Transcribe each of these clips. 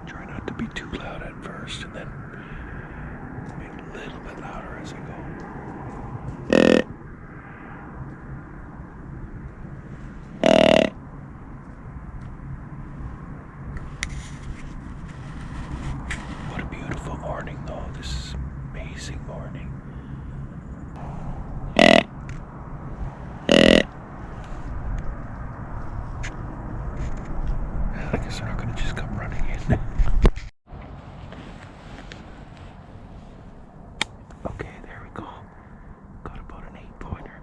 Try not to be too loud at first and then make it a little bit louder as I go. What a beautiful morning though. This is an amazing morning. I guess they're not going to just come running in. Okay, there we go. Got about an 8-pointer.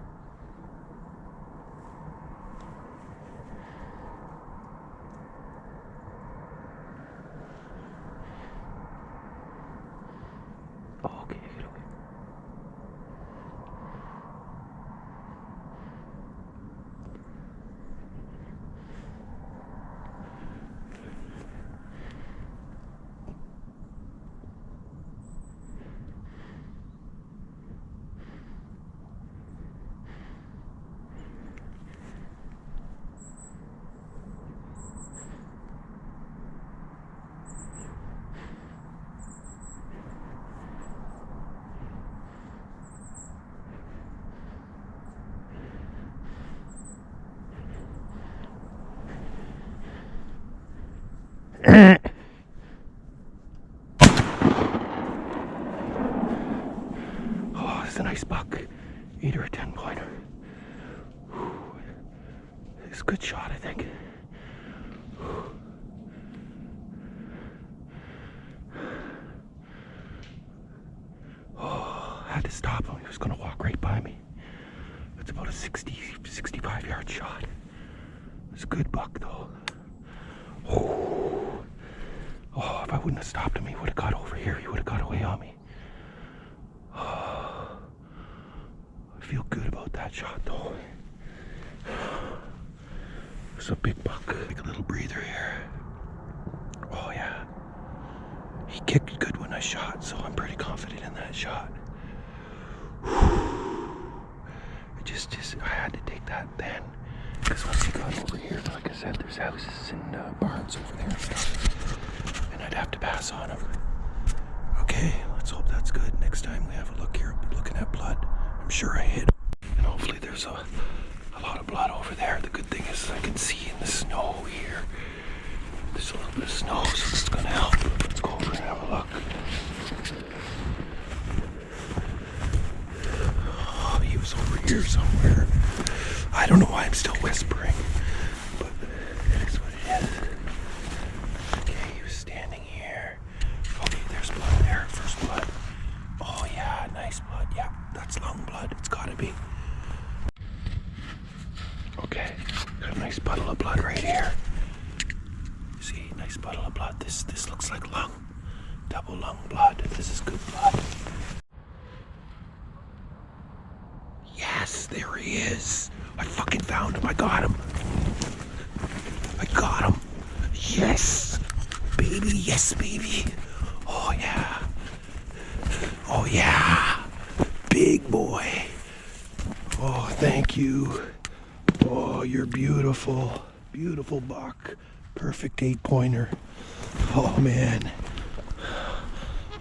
Okay, okay. Oh, it's a nice buck. 8 or a 10-pointer. It's a good shot, I think. Oh, I had to stop him. He was going to walk right by me. It's about a 65-yard shot. It's a good buck, though. Oh, if I wouldn't have stopped him, he would have got over here. He would have got away on me. Oh, I feel good about that shot, though. It's a big buck. Take a little breather here. Oh, yeah. He kicked good when I shot, so I'm pretty confident in that shot. I had to take that then. Because once he got over here, like I said, there's houses and barns over there and stuff. And I'd have to pass on him. Okay, let's hope that's good. Next time we have a look here, I'll be looking at blood. I'm sure I hit him. And hopefully there's a lot of blood over there. The good thing is I can see in the snow here. There's a little bit of snow, so it's going to help. Let's go over and have a look. Oh, he was over here somewhere. I don't know why I'm still whispering, but it is what it is. Okay, he was standing here. Okay, there's blood there. First blood. Oh yeah, nice blood. Yeah, that's lung blood. It's gotta be. Okay, got a nice puddle of blood right here. See, nice puddle of blood. This looks like lung. Double lung blood. This is good blood. Yes, there he is. I fucking found him. I got him. I got him. Yes. Baby, yes, baby. Oh, yeah. Oh, yeah. Big boy. Oh, thank you. Oh, you're beautiful. Beautiful buck. Perfect 8-pointer. Oh, man.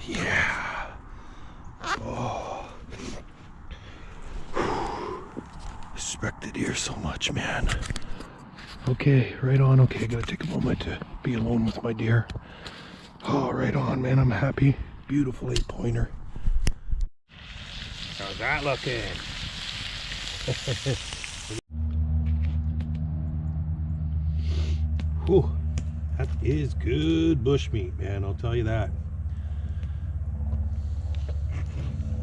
Yeah. Oh. Respect the deer so much, man. Okay, right on. Okay, I gotta take a moment to be alone with my deer. Oh, right on, man. I'm happy. Beautiful 8-pointer. How's that looking? Whew, that is good bushmeat, man. I'll tell you that.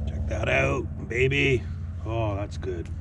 Check that out, baby. Oh, that's good.